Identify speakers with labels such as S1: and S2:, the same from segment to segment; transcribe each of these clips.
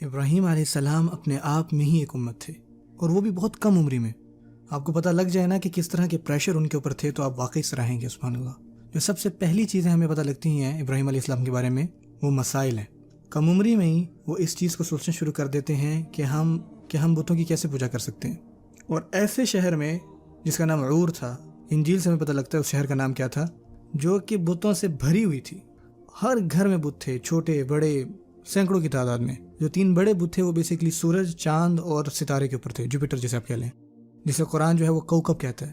S1: ابراہیم علیہ السلام اپنے آپ میں ہی ایک امت تھے، اور وہ بھی بہت کم عمری میں۔ آپ کو پتہ لگ جائے نا کہ کس طرح کے پریشر ان کے اوپر تھے تو آپ واقعی سراہیں گے، سبحان اللہ۔ جو سب سے پہلی چیزیں ہمیں پتہ لگتی ہیں ابراہیم علیہ السلام کے بارے میں، وہ مسائل ہیں۔ کم عمری میں ہی وہ اس چیز کو سوچنا شروع کر دیتے ہیں کہ ہم بتوں کی کیسے پوجا کر سکتے ہیں۔ اور ایسے شہر میں جس کا نام عور تھا، انجیل سے ہمیں پتہ لگتا ہے اس شہر کا نام کیا تھا، جو کہ بتوں سے بھری ہوئی تھی۔ ہر گھر میں بت تھے، چھوٹے بڑے، سینکڑوں کی تعداد میں۔ جو 3 بڑے بت تھے وہ بیسیکلی سورج، چاند اور ستارے کے اوپر تھے، جوپیٹر جیسے آپ کہہ لیں، جسے قرآن جو ہے وہ کوکب کہتا ہے۔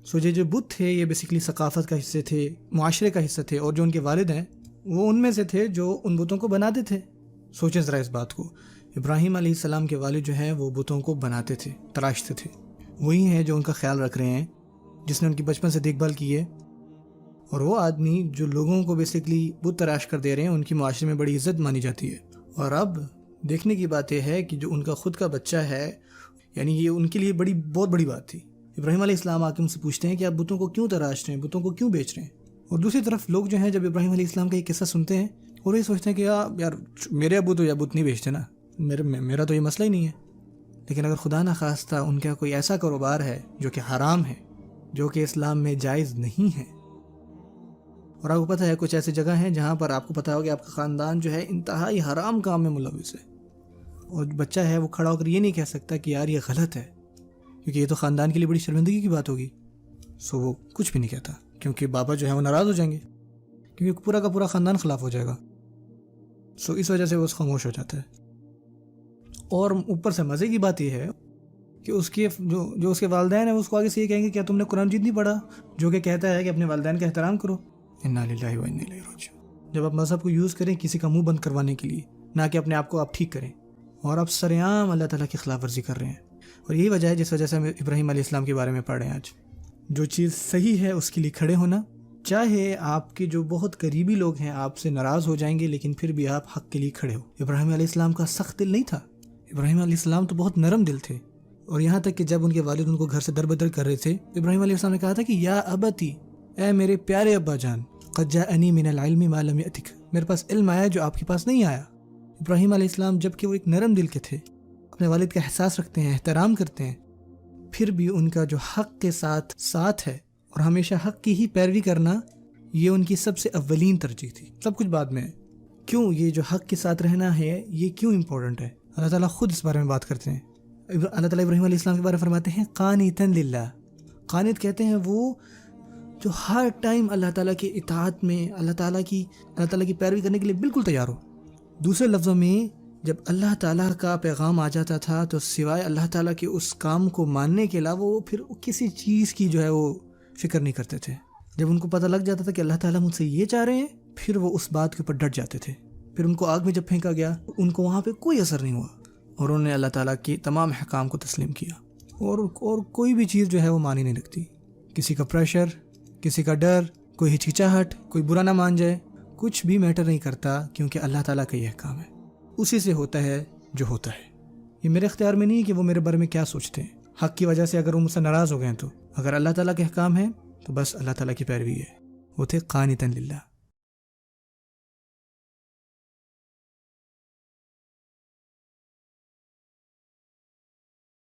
S1: سو یہ جو بت تھے یہ بیسیکلی ثقافت کا حصے تھے، معاشرے کا حصہ تھے، اور جو ان کے والد ہیں وہ ان میں سے تھے جو ان بتوں کو بناتے تھے۔ سوچیں ذرا اس بات کو، ابراہیم علیہ السلام کے والد جو ہیں وہ بتوں کو بناتے تھے، تراشتے تھے۔ وہی ہیں جو ان کا خیال رکھ رہے ہیں، جس نے ان کی بچپن سے دیکھ بھال کی ہے۔ اور وہ آدمی جو لوگوں کو بیسیکلی بت تراش کر دے رہے ہیں، ان کی معاشرے میں بڑی عزت مانی جاتی ہے۔ اور اب دیکھنے کی بات یہ ہے کہ جو ان کا خود کا بچہ ہے، یعنی یہ ان کے لیے بہت بڑی بات تھی۔ ابراہیم علیہ السلام آ کے ان سے پوچھتے ہیں کہ آپ بتوں کو کیوں تراش رہے ہیں، بتوں کو کیوں بیچ رہے ہیں؟ اور دوسری طرف لوگ جو ہیں جب ابراہیم علیہ السلام کا یہ قصہ سنتے ہیں اور یہ سوچتے ہیں کہ یار میرے ابو تو یہ بت نہیں بیچتے نا، میرا تو یہ مسئلہ ہی نہیں ہے۔ لیکن اگر خدا نخواستہ ان کا کوئی ایسا کاروبار ہے جو کہ حرام ہے، جو کہ اسلام میں جائز نہیں ہے، اور آپ کو پتہ ہے کچھ ایسی جگہ ہیں جہاں پر آپ کو پتہ ہوگا کہ آپ کا خاندان جو ہے انتہائی حرام کام میں ملوث ہے، اور بچہ ہے وہ کھڑا ہو کر یہ نہیں کہہ سکتا کہ یار یہ غلط ہے، کیونکہ یہ تو خاندان کے لیے بڑی شرمندگی کی بات ہوگی۔ سو وہ کچھ بھی نہیں کہتا، کیونکہ بابا جو ہے وہ ناراض ہو جائیں گے، کیونکہ پورا کا پورا خاندان خلاف ہو جائے گا۔ سو اس وجہ سے وہ خاموش ہو جاتا ہے۔ اور اوپر سے مزے کی بات یہ ہے کہ اس کے جو اس کے والدین ہیں اس کو آگے سے یہ کہیں گے کیا تم نے قرآن مجید نہیں پڑھا جو کہ کہتا ہے کہ اپنے والدین کا احترام کرو؟ انا للہ و انا الیہ راجعون۔ جب آپ مذہب کو یوز کریں کسی کا منہ بند کروانے کے لیے، نہ کہ اپنے آپ کو آپ ٹھیک کریں، اور آپ سرعام اللہ تعالیٰ کی خلاف ورزی کر رہے ہیں۔ اور یہی وجہ ہے جس وجہ سے ہم ابراہیم علیہ السلام کے بارے میں پڑھ رہے ہیں آج۔ جو چیز صحیح ہے اس کے لیے کھڑے ہونا، چاہے آپ کے جو بہت قریبی لوگ ہیں آپ سے ناراض ہو جائیں گے، لیکن پھر بھی آپ حق کے لیے کھڑے ہو۔ ابراہیم علیہ السلام کا سخت دل نہیں تھا، ابراہیم علیہ السلام تو بہت نرم دل تھے۔ اور یہاں تک کہ جب ان کے والد ان کو گھر سے در بدر کر رہے تھے، ابراہیم علیہ السلام نے کہا تھا کہ یا ابتی، اے میرے پیارے ابا جان، قد جاءنی من العلم ما لم یأتک، میرے پاس علم آیا جو آپ کے پاس نہیں آیا۔ ابراہیم علیہ السلام جب کہ وہ ایک نرم دل کے تھے، اپنے والد کا احساس رکھتے ہیں، احترام کرتے ہیں، پھر بھی ان کا جو حق کے ساتھ ہے اور ہمیشہ حق کی ہی پیروی کرنا، یہ ان کی سب سے اولین ترجیح تھی۔ سب کچھ بعد میں ہے۔ کیوں یہ جو حق کے ساتھ رہنا ہے یہ کیوں امپورٹنٹ ہے؟ اللہ تعالیٰ خود اس بارے میں بات کرتے ہیں۔ اللہ تعالیٰ ابراہیم علیہ السلام کے بارے میں فرماتے ہیں قانتا للہ۔ قانت کہتے ہیں وہ جو ہر ٹائم اللہ تعالیٰ کی اطاعت میں، اللہ تعالیٰ کی پیروی کرنے کے لیے بالکل تیار ہو۔ دوسرے لفظوں میں جب اللہ تعالیٰ کا پیغام آ جاتا تھا تو سوائے اللہ تعالیٰ کے اس کام کو ماننے کے علاوہ وہ پھر کسی چیز کی جو ہے وہ فکر نہیں کرتے تھے۔ جب ان کو پتہ لگ جاتا تھا کہ اللہ تعالیٰ مجھ سے یہ چاہ رہے ہیں، پھر وہ اس بات کے اوپر ڈٹ جاتے تھے۔ پھر ان کو آگ میں جب پھینکا گیا ان کو وہاں پہ کوئی اثر نہیں ہوا، اور انہوں نے اللہ تعالیٰ کی تمام احکام کو تسلیم کیا، اور کوئی بھی چیز جو ہے وہ مانی نہیں رکھتی۔ کسی کا پریشر، کسی کا ڈر، کوئی ہچکچاہٹ، کوئی برا نہ مان جائے، کچھ بھی میٹر نہیں کرتا، کیونکہ اللہ تعالیٰ کا یہ احکام ہے، اسی سے ہوتا ہے جو ہوتا ہے۔ یہ میرے اختیار میں نہیں ہے کہ وہ میرے بارے میں کیا سوچتے ہیں۔ حق کی وجہ سے اگر وہ مجھ سے ناراض ہو گئے ہیں تو اگر اللہ تعالیٰ کے احکام ہیں تو بس اللہ تعالیٰ کی پیروی ہے۔ وہ تھے قانتا للہ۔